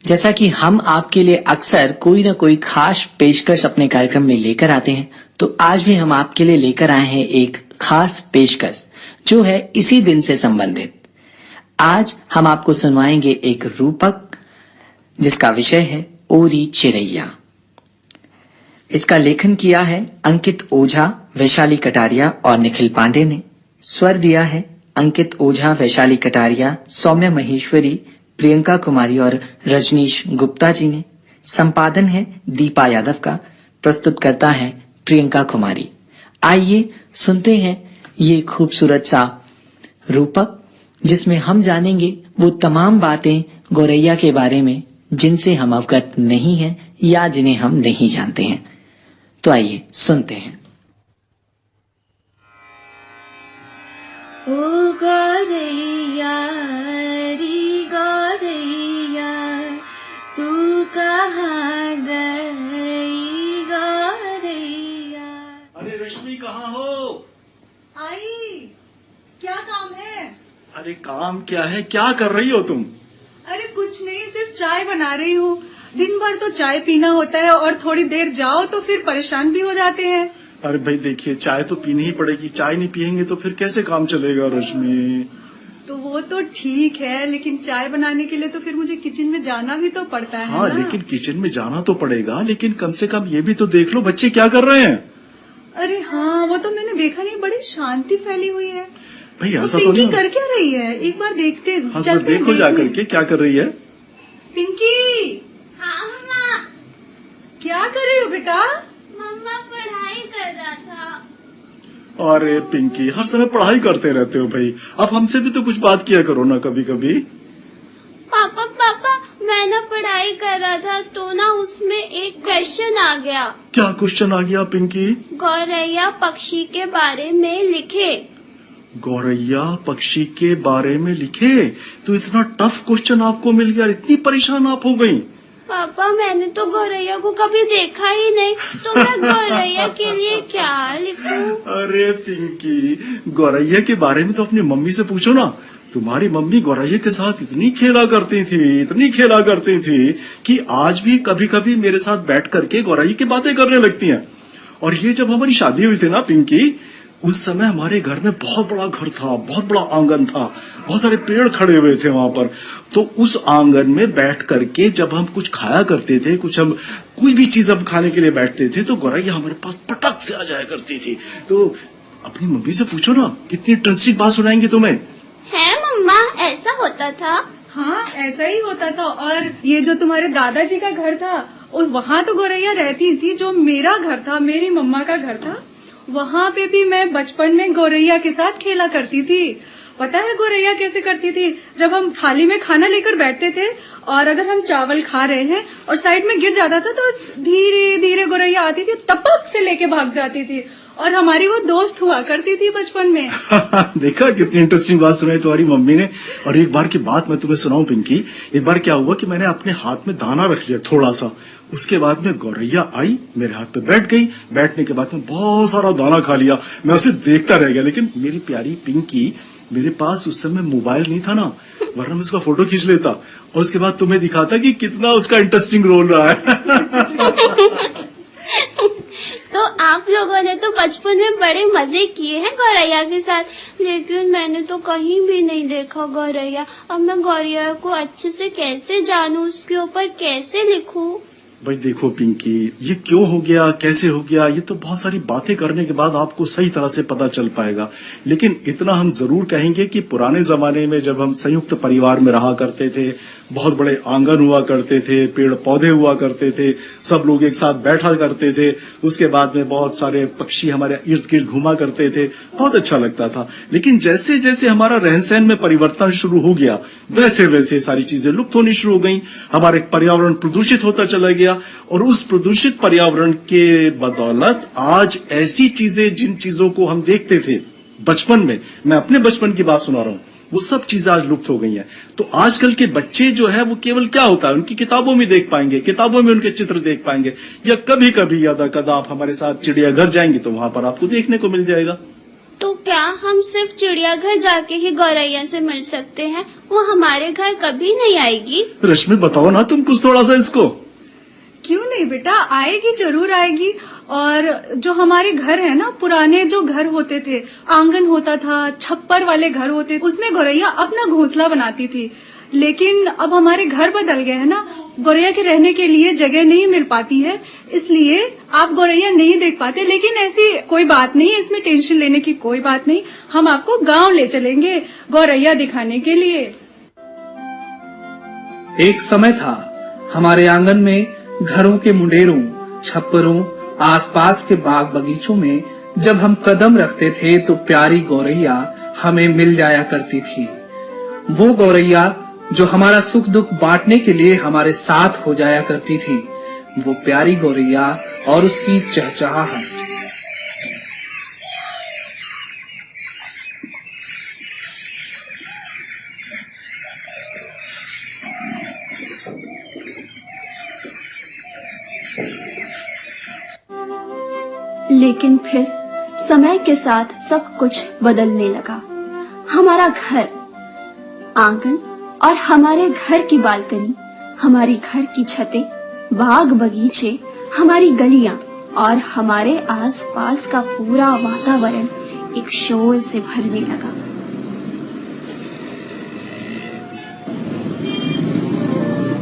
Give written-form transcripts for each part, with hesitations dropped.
जैसा कि हम आपके लिए अक्सर कोई ना कोई खास पेशकश अपने कार्यक्रम में लेकर आते हैं, तो आज भी हम आपके लिए लेकर आए हैं एक खास पेशकश जो है इसी दिन से संबंधित। आज हम आपको सुनवाएंगे एक रूपक जिसका विषय है ओरी चिरैया। इसका लेखन किया है अंकित ओझा, वैशाली कटारिया और निखिल पांडे ने। स्वर दिया है अंकित ओझा, वैशाली कटारिया, सौम्या महेश्वरी, प्रियंका कुमारी और रजनीश गुप्ता जी ने। संपादन है दीपा यादव का। प्रस्तुत करता है प्रियंका कुमारी। आइए सुनते हैं ये खूबसूरत सा रूपक जिसमें हम जानेंगे वो तमाम बातें गौरैया के बारे में जिनसे हम अवगत नहीं हैं या जिन्हें हम नहीं जानते हैं। तो आइए सुनते हैं। ओ गौरैया री गौरैया, तू कहाँ गई गौरैया। अरे रश्मि कहाँ हो? आई, क्या काम है? अरे काम क्या है, क्या कर रही हो तुम? अरे कुछ नहीं, सिर्फ चाय बना रही हूँ। दिन भर तो चाय पीना होता है और थोड़ी देर जाओ तो फिर परेशान भी हो जाते हैं। अरे भाई देखिए, चाय तो पीनी ही पड़ेगी। चाय नहीं पियेंगे तो फिर कैसे काम चलेगा रश्मि? तो वो तो ठीक है, लेकिन चाय बनाने के लिए तो फिर मुझे किचन में जाना भी तो पड़ता है हाँ ना? लेकिन किचन में जाना तो पड़ेगा, लेकिन कम से कम ये भी तो देख लो बच्चे क्या कर रहे हैं। अरे हाँ, वो तो मैंने देखा नहीं, बड़ी शांति फैली हुई है। भाई तो ऐसा तो पिंकी नहीं। कर क्या रही है? एक बार देखते हाँ सर, चलते हैं देखो जा देखने। करके क्या कर रही है। पिंकी, हाँ मम्मा। क्या कर रही हो बेटा? मम्मा पढ़ाई कर रहा था। अरे पिंकी, हर समय पढ़ाई करते रहते हो भाई। अब हमसे भी तो कुछ बात किया करो ना कभी कभी। पापा पापा, मैं ना पढ़ाई कर रहा था तो ना उसमें एक क्वेश्चन आ गया। क्या क्वेश्चन आ गया पिंकी? गौरैया पक्षी के बारे में लिखे। गौरैया पक्षी के बारे में लिखे? तो इतना टफ क्वेश्चन आपको मिल गया, इतनी परेशान आप हो गई? पापा मैंने तो गौरैया को कभी देखा ही नहीं, तो मैं गौरैया के लिए क्या लिखूं? अरे पिंकी, गौरैया के बारे में तो अपनी मम्मी से पूछो ना। तुम्हारी मम्मी गौरैया के साथ इतनी खेला करती थी कि आज भी कभी कभी मेरे साथ बैठ करके गौरैया की बातें करने लगती हैं। और ये जब हमारी शादी हुई थी ना पिंकी, उस समय हमारे घर में बहुत बड़ा घर था, बहुत बड़ा आंगन था, बहुत सारे पेड़ खड़े हुए थे वहां पर। तो उस आंगन में बैठ करके जब हम कुछ खाया करते थे, कोई भी चीज हम खाने के लिए बैठते थे, तो गौरैया हमारे पास पटक से आ जाया करती थी। तो अपनी मम्मी से पूछो ना, कितनी इंटरेस्टिंग बात सुनाएंगे तुम्हें। है मम्मा, ऐसा होता था? हाँ, ऐसा ही होता था। और ये जो तुम्हारे दादाजी का घर था, वहाँ तो गौरैया रहती थी। जो मेरा घर था, मेरी मम्मा का घर था, वहाँ पे भी मैं बचपन में गौरैया के साथ खेला करती थी। पता है गौरैया कैसे करती थी? जब हम थाली में खाना लेकर बैठते थे और अगर हम चावल खा रहे हैं और साइड में गिर जाता था तो धीरे धीरे गौरैया आती थी, टपक से लेके भाग जाती थी और हमारी वो दोस्त हुआ करती थी बचपन में। देखा कितनी इंटरेस्टिंग बात सुनाई तुम्हारी मम्मी ने। और एक बार की बात मैं तुम्हें सुनाऊं पिंकी। एक बार क्या हुआ कि मैंने अपने हाथ में दाना रख लिया थोड़ा सा। उसके बाद में गौरैया आई, मेरे हाथ पे बैठ गई। बैठने के बाद में बहुत सारा दाना खा लिया। मैं उसे देखता रह गया। लेकिन मेरी प्यारी पिंकी, मेरे पास उस समय मोबाइल नहीं था ना, वरना मैं उसका फोटो खींच लेता और उसके बाद तुम्हें दिखाता कि कितना उसका इंटरेस्टिंग रोल रहा है। तो आप लोगों ने तो बचपन में बड़े मजे किए हैं गौरैया के साथ, लेकिन मैंने तो कहीं भी नहीं देखा गौरैया। अब मैं गौरैया को अच्छे से कैसे जानूं, उसके ऊपर कैसे लिखूं? भाई देखो पिंकी, ये क्यों हो गया, कैसे हो गया, ये तो बहुत सारी बातें करने के बाद आपको सही तरह से पता चल पाएगा। लेकिन इतना हम जरूर कहेंगे कि पुराने जमाने में जब हम संयुक्त परिवार में रहा करते थे, बहुत बड़े आंगन हुआ करते थे, पेड़ पौधे हुआ करते थे, सब लोग एक साथ बैठा करते थे, उसके बाद में बहुत सारे पक्षी हमारे इर्द गिर्द घूमा करते थे, बहुत अच्छा लगता था। लेकिन जैसे जैसे हमारा रहन सहन में परिवर्तन शुरू हो गया, वैसे वैसे सारी चीजें लुप्त होनी शुरू हो गई। हमारे पर्यावरण प्रदूषित होता चला गया और उस प्रदूषित पर्यावरण के बदौलत आज ऐसी चीजें, जिन चीजों को हम देखते थे बचपन में, मैं अपने बचपन की बात सुना रहा हूं, वो सब चीजें आज लुप्त हो गई हैं। तो आजकल के बच्चे जो है वो केवल क्या होता है, उनकी किताबों में देख पाएंगे, किताबों में उनके चित्र देख पाएंगे, या कभी कभी यदा कदा आप हमारे साथ चिड़ियाघर जाएंगे तो वहां पर आपको देखने को मिल जाएगा। तो क्या हम सिर्फ चिड़ियाघर जाके ही गौरैया से मिल सकते हैं? वो हमारे घर कभी नहीं आएगी? रश्मि बताओ ना तुम कुछ थोड़ा सा इसको। क्यों नहीं बेटा, आएगी, जरूर आएगी। और जो हमारे घर है ना, पुराने जो घर होते थे, आंगन होता था, छप्पर वाले घर होते थे, उसमें गौरैया अपना घोंसला बनाती थी। लेकिन अब हमारे घर बदल गए हैं ना, गौरैया के रहने के लिए जगह नहीं मिल पाती है, इसलिए आप गौरैया नहीं देख पाते। लेकिन ऐसी कोई बात नहीं है, इसमें टेंशन लेने की कोई बात नहीं। हम आपको गांव ले चलेंगे गौरैया दिखाने के लिए। एक समय था हमारे आंगन में घरों के मुंडेरों, छप्परों, आसपास के बाग बगीचों में जब हम कदम रखते थे तो प्यारी गौरैया हमें मिल जाया करती थी। वो गौरैया जो हमारा सुख दुख बांटने के लिए हमारे साथ हो जाया करती थी, वो प्यारी गौरैया और उसकी चहचहाहट। लेकिन फिर समय के साथ सब कुछ बदलने लगा। हमारा घर, आंगन और हमारे घर की बालकनी, हमारी घर की छतें, बाग बगीचे, हमारी गलियां और हमारे आसपास का पूरा वातावरण एक शोर से भरने लगा।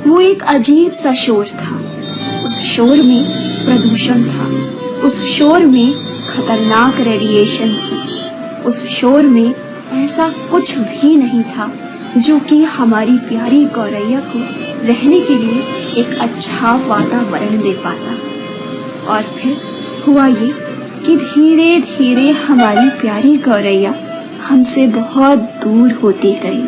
वो एक अजीब सा शोर था। उस शोर में प्रदूषण था, उस शोर में खतरनाक रेडिएशन थी, उस शोर में ऐसा कुछ भी नहीं था जो कि हमारी प्यारी गौरैया को रहने के लिए एक अच्छा वातावरण दे पाता। और फिर हुआ ये कि धीरे धीरे हमारी प्यारी गौरैया हमसे बहुत दूर होती गई।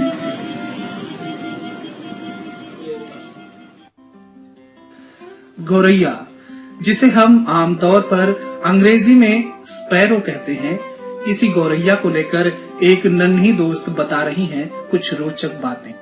गौरैया, जिसे हम आमतौर पर अंग्रेजी में स्पैरो कहते हैं, इसी गौरैया को लेकर एक नन्ही दोस्त बता रही हैं कुछ रोचक बातें।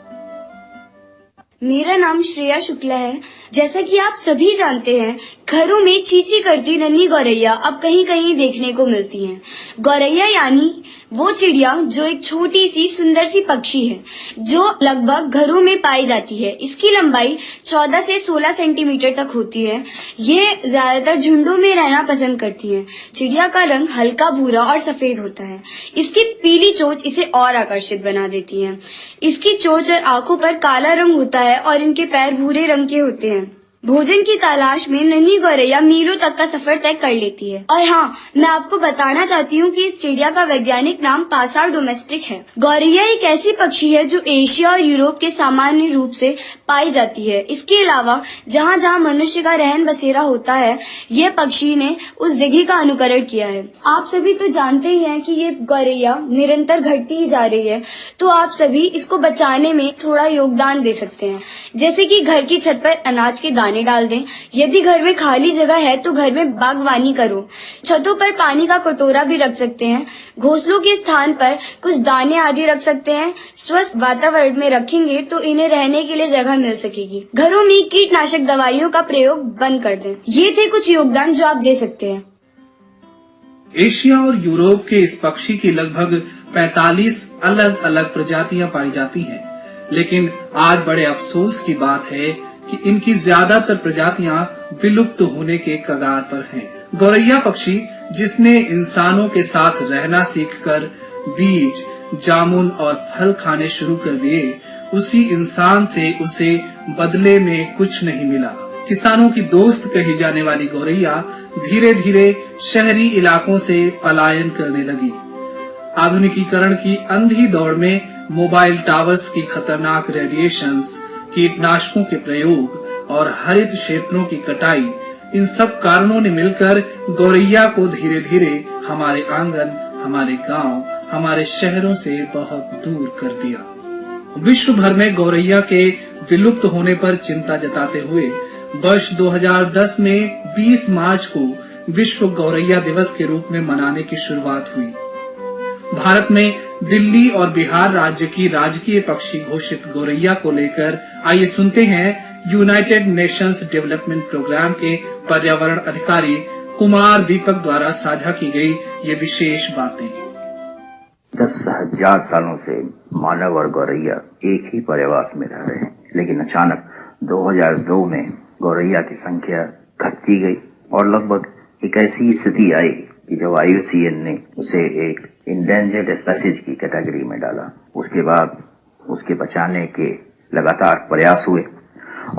मेरा नाम श्रेया शुक्ला है। जैसा कि आप सभी जानते हैं, घरों में चींची करती नन्ही गौरैया अब कहीं कहीं देखने को मिलती हैं। गौरैया यानी वो चिड़िया जो एक छोटी सी सुंदर सी पक्षी है, जो लगभग घरों में पाई जाती है। इसकी लंबाई 14 से 16 सेंटीमीटर तक होती है। ये ज्यादातर झुंडों में रहना पसंद करती है। चिड़िया का रंग हल्का भूरा और सफेद होता है। इसकी पीली चोंच इसे और आकर्षित बना देती है। इसकी चोंच और आंखों पर काला रंग होता है और इनके पैर भूरे रंग के होते हैं। भोजन की तलाश में नन्ही गौरैया मीलों तक का सफर तय कर लेती है। और हाँ, मैं आपको बताना चाहती हूँ कि इस चिड़िया का वैज्ञानिक नाम पासार डोमेस्टिक है। गौरैया एक ऐसी पक्षी है जो एशिया और यूरोप के सामान्य रूप से पाई जाती है। इसके अलावा जहाँ जहाँ मनुष्य का रहन बसेरा होता है, ये पक्षी ने उस जगह का अनुकरण किया है। आप सभी तो जानते ही हैं कि ये गौरैया निरंतर घटती ही जा रही है, तो आप सभी इसको बचाने में थोड़ा योगदान दे सकते हैं। जैसे कि घर की छत पर अनाज के दाने डाल दें। यदि घर में खाली जगह है तो घर में बागवानी करो। छतों पर पानी का कटोरा भी रख सकते हैं। घोंसलों के स्थान पर कुछ दाने आदि रख सकते हैं। स्वस्थ वातावरण में रखेंगे तो इन्हें रहने के लिए जगह मिल सकेगी। घरों में कीटनाशक दवाइयों का प्रयोग बंद कर दें। ये थे कुछ योगदान जो आप दे सकते हैं। एशिया और यूरोप के इस पक्षी की लगभग 45 अलग अलग प्रजातियां पाई जाती हैं, लेकिन आज बड़े अफसोस की बात है कि इनकी ज्यादातर प्रजातियां विलुप्त होने के कगार पर हैं। गौरैया पक्षी, जिसने इंसानों के साथ रहना सीखकर बीज, जामुन और फल खाने शुरू कर दिए, उसी इंसान से उसे बदले में कुछ नहीं मिला। किसानों की दोस्त कही जाने वाली गौरैया धीरे धीरे शहरी इलाकों से पलायन करने लगी। आधुनिकीकरण की अंधी दौड़ में मोबाइल टावर्स की खतरनाक रेडिएशंस, कीटनाशकों के प्रयोग और हरित क्षेत्रों की कटाई, इन सब कारणों ने मिलकर गौरैया को धीरे धीरे हमारे आंगन, हमारे गांव, हमारे शहरों से बहुत दूर कर दिया। विश्व भर में गौरैया के विलुप्त होने पर चिंता जताते हुए वर्ष 2010 में 20 मार्च को विश्व गौरैया दिवस के रूप में मनाने की शुरुआत हुई। भारत में दिल्ली और बिहार राज्य की राजकीय पक्षी घोषित गौरैया को लेकर आइए सुनते हैं यूनाइटेड नेशंस डेवलपमेंट प्रोग्राम के पर्यावरण अधिकारी कुमार दीपक द्वारा साझा की गई ये विशेष बातें। 10,000 सालों से मानव और गौरैया एक ही पर्यावास में रह रहे हैं, लेकिन अचानक 2002 में गौरैया की संख्या घटती गई और लगभग एक ऐसी स्थिति आई कि जब IUCN ने उसे एक इंडेंजर्ड स्पीशीज की कैटेगरी में डाला। उसके बाद उसके बचाने के लगातार प्रयास हुए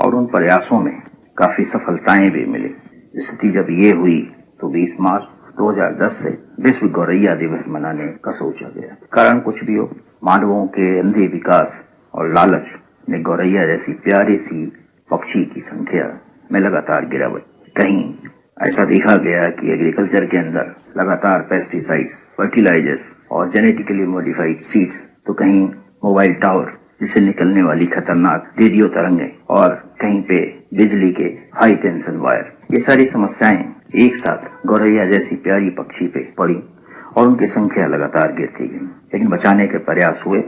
और उन प्रयासों में काफी सफलताएं भी मिली। स्थिति जब ये हुई तो 20 मार्च 2010 से विश्व गौरैया दिवस मनाने का सोचा गया। कारण कुछ भी हो, मानवों के अंधे विकास और लालच ने गौरैया जैसी प्यारी सी पक्षी की संख्या में लगातार गिरावट। कहीं ऐसा देखा गया कि एग्रीकल्चर के अंदर लगातार पेस्टिसाइड्स, फर्टिलाइजर्स और जेनेटिकली मॉडिफाइड सीड्स, तो कहीं मोबाइल टावर जिससे निकलने वाली खतरनाक रेडियो तरंगें और कहीं पे बिजली के हाई टेंशन वायर। ये सारी समस्याएं एक साथ गौरैया जैसी प्यारी पक्षी पे पड़ी और उनकी संख्या लगातार गिरती गई। लेकिन बचाने के प्रयास हुए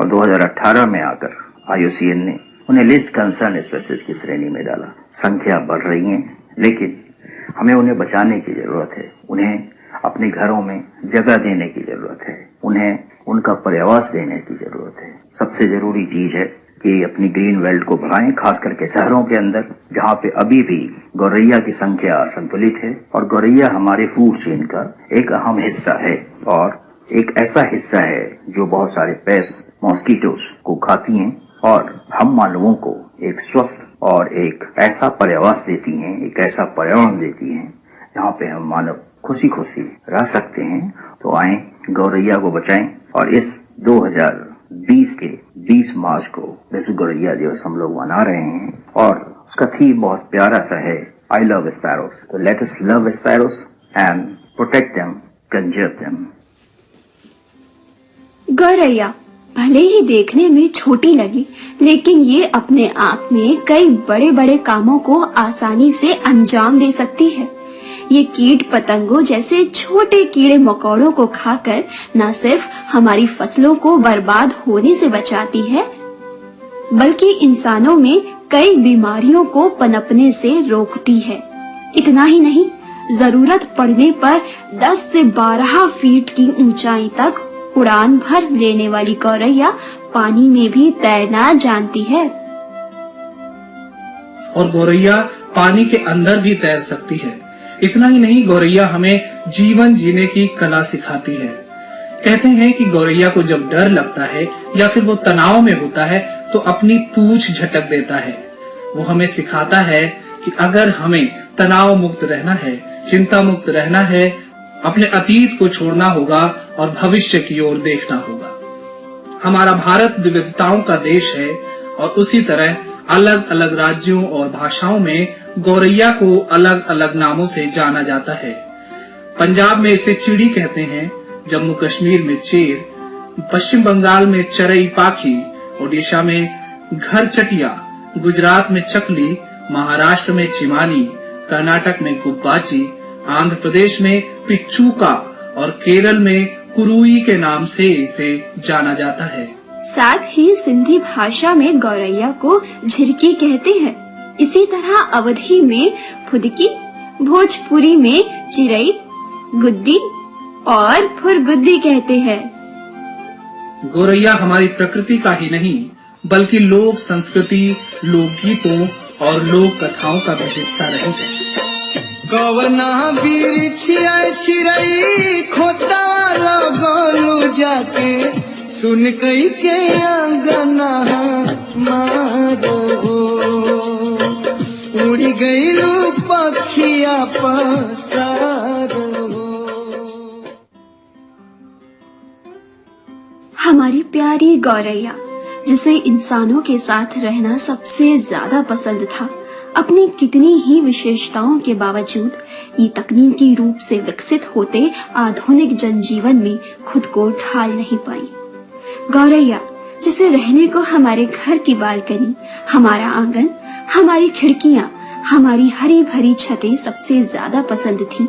और 2018 में आकर IUCN ने उन्हें लिस्ट कंसर्न स्पीशीज की श्रेणी में डाला। संख्या बढ़ रही है, लेकिन हमें उन्हें बचाने की जरूरत है। उन्हें अपने घरों में जगह देने की जरूरत है। उन्हें उनका पर्यावास देने की जरूरत है। सबसे जरूरी चीज है कि अपनी ग्रीन बेल्ट को बढ़ाएं, खास करके शहरों के अंदर जहाँ पे अभी भी गौरैया की संख्या असंतुलित है। और गौरैया हमारे फूड चेन का एक अहम हिस्सा है और एक ऐसा हिस्सा है जो बहुत सारे पेस्ट, मॉस्किटोज को खाती हैं और हम मानवों को एक स्वस्थ और एक ऐसा पर्यावास देती हैं, एक ऐसा पर्यावरण देती हैं जहाँ पे हम मानव खुशी खुशी रह सकते हैं। तो आए गौरैया को बचाएं और इस 2020 के 20 मार्च को विश्व गौरैया दिवस हम लोग मना रहे हैं और उसका थीम बहुत प्यारा सा है, आई लव स्पैरोस। तो let us love sparrows and protect them, conserve them. गौरैया भले ही देखने में छोटी लगी, लेकिन ये अपने आप में कई बड़े बड़े कामों को आसानी से अंजाम दे सकती है। ये कीट पतंगों जैसे छोटे कीड़े मकोड़ों को खाकर न सिर्फ हमारी फसलों को बर्बाद होने से बचाती है, बल्कि इंसानों में कई बीमारियों को पनपने से रोकती है। इतना ही नहीं, जरूरत पड़ने पर 10 से 12 फीट की ऊंचाई तक उड़ान भर लेने वाली गौरैया पानी में भी तैरना जानती है। और गौरैया पानी के अंदर भी तैर सकती है। इतना ही नहीं, गौरैया हमें जीवन जीने की कला सिखाती है। कहते हैं कि गौरैया को जब डर लगता है या फिर वो तनाव में होता है तो अपनी पूंछ झटक देता है। वो हमें सिखाता है कि अगर हमें तनाव मुक्त रहना है, चिंता मुक्त रहना है, अपने अतीत को छोड़ना होगा और भविष्य की ओर देखना होगा। हमारा भारत विविधताओं का देश है और उसी तरह अलग अलग राज्यों और भाषाओं में गौरैया को अलग अलग नामों से जाना जाता है। पंजाब में इसे चिड़ी कहते हैं, जम्मू कश्मीर में चेर, पश्चिम बंगाल में चरई पाखी, ओडिशा में घर चटिया, गुजरात में चकली, महाराष्ट्र में चिमानी, कर्नाटक में गुब्बाची, आंध्र प्रदेश में पिच्चूका और केरल में कुरुई के नाम से इसे जाना जाता है। साथ ही सिंधी भाषा में गौरैया को झिरकी कहते हैं। इसी तरह अवधी में फुदकी, भोजपुरी में चिरई, गुद्दी और फुरगुद्दी कहते हैं। गौरैया हमारी प्रकृति का ही नहीं बल्कि लोक संस्कृति, लोकगीतों और लोक कथाओं का भी हिस्सा रही है। कवना बिरछिया चिरई खोता लगलू जाके, सुन कई के अंगना मारो, उड़ी गईलू पखिया पसारो। हमारी प्यारी गौरैया, जिसे इंसानों के साथ रहना सबसे ज्यादा पसंद था, अपनी कितनी ही विशेषताओं के बावजूद ये तकनीकी रूप से विकसित होते आधुनिक जनजीवन में खुद को ढाल नहीं पाई। गौरैया, जिसे रहने को हमारे घर की बालकनी, हमारा आंगन, हमारी खिड़कियां, हमारी हरी भरी छतें सबसे ज्यादा पसंद थी,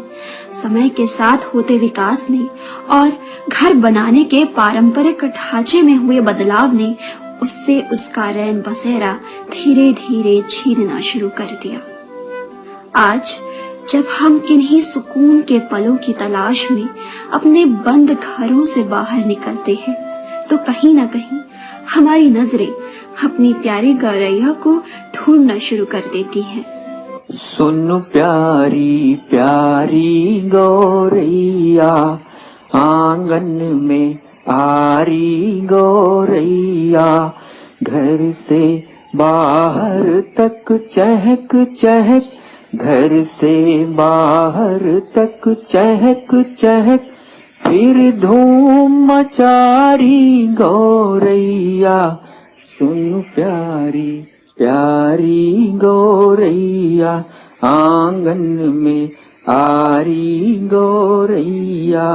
समय के साथ होते विकास ने और घर बनाने के पारंपरिक ढांचे में हुए बदलाव ने उससे उसका रैन बसेरा धीरे धीरे छीनना शुरू कर दिया। आज जब हम किन्हीं सुकून के पलों की तलाश में अपने बंद घरों से बाहर निकलते हैं, तो कहीं न कहीं हमारी नजरें अपनी प्यारी गौरैया को ढूंढना शुरू कर देती हैं। सुन प्यारी प्यारी गौरैया, आंगन में आरी गौरैया, घर से बाहर तक चहक चहक, घर से बाहर तक चहक चहक, फिर धूम मचारी गौरैया। सुन प्यारी प्यारी गौरैया, आंगन में आरी गौरैया।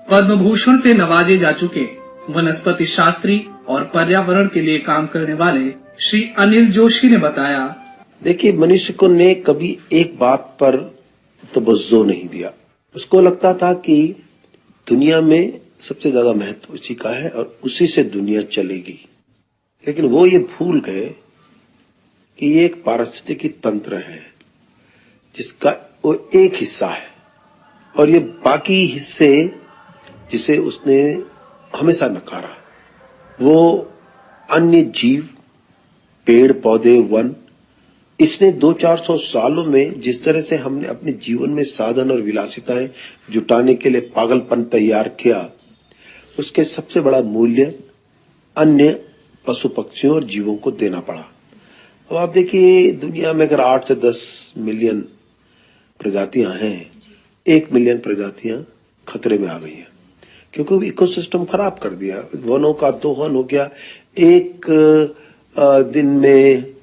पद्म भूषण से नवाजे जा चुके वनस्पति शास्त्री और पर्यावरण के लिए काम करने वाले श्री अनिल जोशी ने बताया, देखिए, मनुष्य को ने कभी एक बात पर तवज्जो नहीं दिया। उसको लगता था कि दुनिया में सबसे ज्यादा महत्व उसी का है और उसी से दुनिया चलेगी। लेकिन वो ये भूल गए कि ये एक पारिस्थितिकी तंत्र है जिसका वो एक हिस्सा है और ये बाकी हिस्से जिसे उसने हमेशा नकारा, वो अन्य जीव, पेड़ पौधे, वन, इसने 200-400 सालों में जिस तरह से हमने अपने जीवन में साधन और विलासिताएं जुटाने के लिए पागलपन तैयार किया, उसके सबसे बड़ा मूल्य अन्य पशु पक्षियों और जीवों को देना पड़ा। अब आप देखिए, दुनिया में अगर 8 से 10 मिलियन प्रजातियां हैं, 1 मिलियन प्रजातियां खतरे में आ गई हैं क्योंकि इकोसिस्टम खराब कर दिया। वनों का दोहन हो गया। एक दिन में,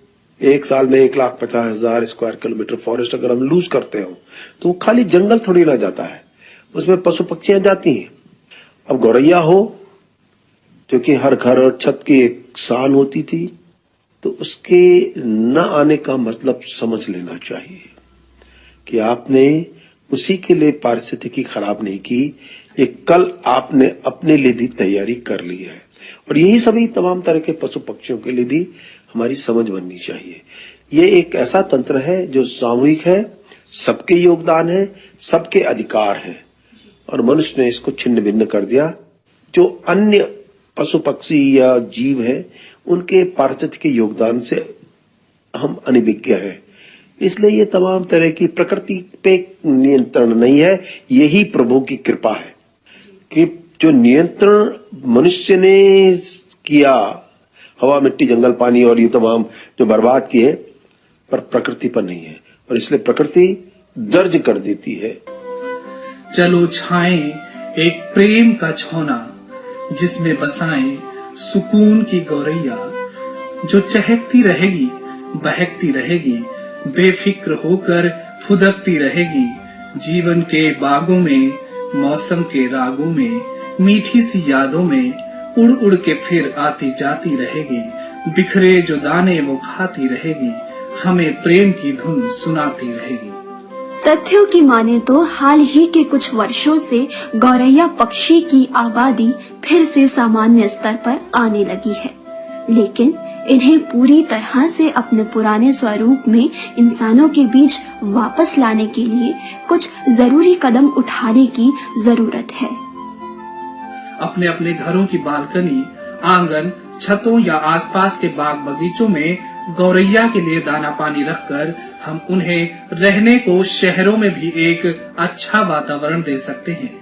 एक साल में 1,50,000 स्क्वायर किलोमीटर फॉरेस्ट अगर हम लूज करते हो तो वो खाली जंगल थोड़ी ना जाता है, उसमें पशु पक्षियां जाती हैं। अब गौरैया हो, क्योंकि हर घर और छत की एक शान होती थी, तो उसके न आने का मतलब समझ लेना चाहिए कि आपने उसी के लिए पारिस्थितिकी खराब नहीं की, ये कल आपने अपने लिए भी तैयारी कर ली है। और यही सभी तमाम तरह के पशु पक्षियों के लिए भी हमारी समझ बननी चाहिए। ये एक ऐसा तंत्र है जो सामूहिक है, सबके योगदान है, सबके अधिकार है, और मनुष्य ने इसको छिन्न भिन्न कर दिया। जो अन्य पशु पक्षी या जीव है, उनके पारिस्थितिकी योगदान से हम अनभिज्ञ हैं। इसलिए ये तमाम तरह की प्रकृति पे नियंत्रण नहीं है, यही प्रभु की कृपा है कि जो नियंत्रण मनुष्य ने किया, हवा, मिट्टी, जंगल, पानी और ये तमाम जो बर्बाद किए, पर प्रकृति पर नहीं है, और इसलिए प्रकृति दर्ज कर देती है। चलो छाएं एक प्रेम का छौना, जिसमें बसाएं सुकून की गौरैया, जो चहकती रहेगी, बहकती रहेगी, बेफिक्र होकर फुदकती रहेगी, जीवन के बागों में, मौसम के रागों में, मीठी सी यादों में उड़ उड़ के फिर आती जाती रहेगी, बिखरे जो दाने वो खाती रहेगी, हमें प्रेम की धुन सुनाती रहेगी। तथ्यों की माने तो हाल ही के कुछ वर्षों से गौरैया पक्षी की आबादी फिर से सामान्य स्तर पर आने लगी है, लेकिन इन्हें पूरी तरह से अपने पुराने स्वरूप में इंसानों के बीच वापस लाने के लिए कुछ जरूरी कदम उठाने की जरूरत है। अपने अपने घरों की बालकनी, आंगन, छतों या आसपास के बाग बगीचों में गौरैया के लिए दाना पानी रखकर हम उन्हें रहने को शहरों में भी एक अच्छा वातावरण दे सकते हैं।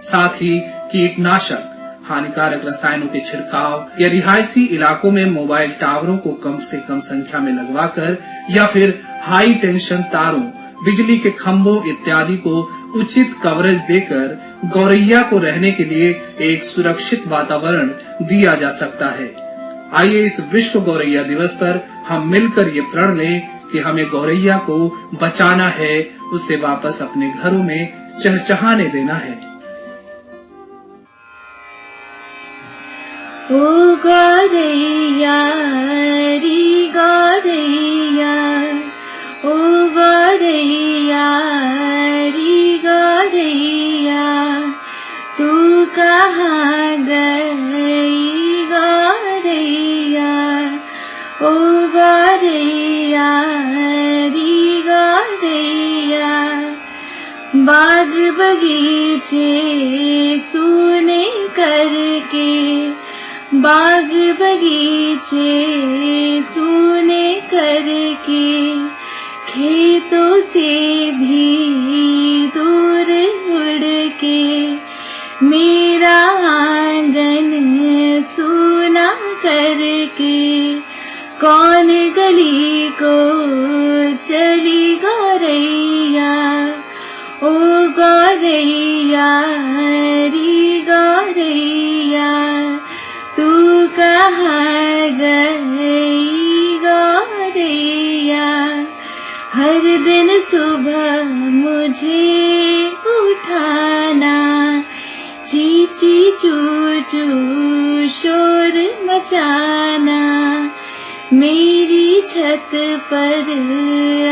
साथ ही कीटनाशक, हानिकारक रसायनों के छिड़काव या रिहायशी इलाकों में मोबाइल टावरों को कम से कम संख्या में लगवाकर या फिर हाई टेंशन तारों, बिजली के खंभों इत्यादि को उचित कवरेज देकर गौरैया को रहने के लिए एक सुरक्षित वातावरण दिया जा सकता है। आइए इस विश्व गौरैया दिवस पर हम मिलकर ये प्रण लें कि हमें गौरैया को बचाना है, उसे वापस अपने घरों में चहचहाने देना है। ओ गौरैया री गौरैया, ओ गौरैया री गौरैया, तू कहाँ गई गौरैया, ओ गौरैया री गौरैया। गौरैया। बाग बगीचे सूने करके, बाग बगीचे सूने करके, खेतों से भी दूर उड़ के, मेरा आंगन सूना करके, कौन गली को चली गौरैया। ओ गौरैया री गौरैया, तू कहाँ गई गौरैया। हर दिन सुबह मुझे उठाना, चीची चू चू शोर मचाना, मेरी छत पर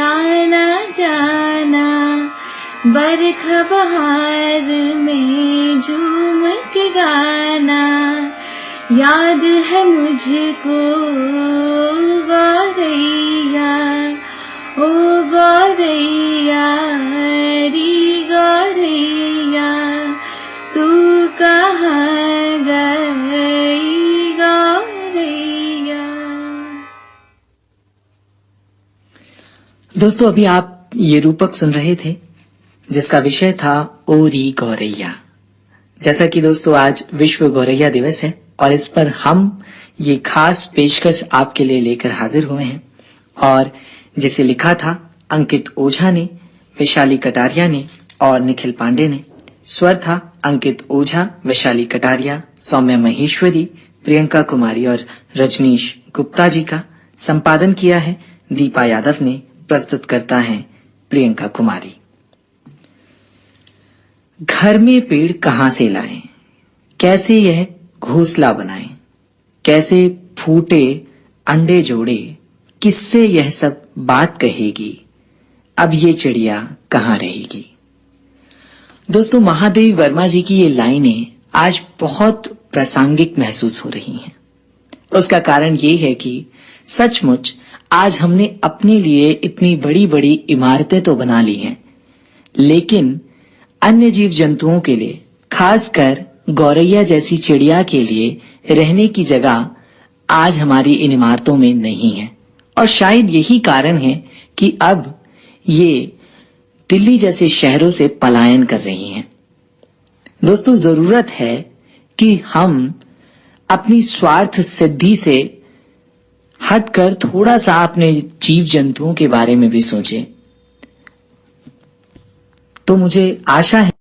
आना जाना, बरखा बहार में झूम के गाना, याद है मुझको गौरैया। ओ गौरैया री गौरैया, तू कहाँ गई गौरैया। दोस्तों, अभी आप ये रूपक सुन रहे थे जिसका विषय था ओ री गौरैया। जैसा कि दोस्तों आज विश्व गौरैया दिवस है और इस पर हम ये खास पेशकश आपके लिए लेकर हाजिर हुए हैं, और जिसे लिखा था अंकित ओझा ने, वैशाली कटारिया ने और निखिल पांडे ने। स्वर था अंकित ओझा, वैशाली कटारिया, सौम्या महेश्वरी, प्रियंका कुमारी और रजनीश गुप्ता जी का। संपादन किया है दीपा यादव ने। प्रस्तुत करता है प्रियंका कुमारी। घर में पेड़ कहां से लाएं, कैसे यह घोंसला बनाएं, कैसे फूटे अंडे जोड़े, किससे यह सब बात कहेगी, अब ये चिड़िया कहां रहेगी। दोस्तों, महादेवी वर्मा जी की ये लाइनें आज बहुत प्रासंगिक महसूस हो रही हैं। उसका कारण ये है कि सचमुच आज हमने अपने लिए इतनी बड़ी बड़ी इमारतें तो बना ली हैं, लेकिन अन्य जीव जंतुओं के लिए, खासकर गौरैया जैसी चिड़िया के लिए रहने की जगह आज हमारी इन इमारतों में नहीं है। और शायद यही कारण है कि अब ये दिल्ली जैसे शहरों से पलायन कर रही हैं। दोस्तों, जरूरत है कि हम अपनी स्वार्थ सिद्धि से हटकर थोड़ा सा अपने जीव जंतुओं के बारे में भी सोचें। तो मुझे आशा है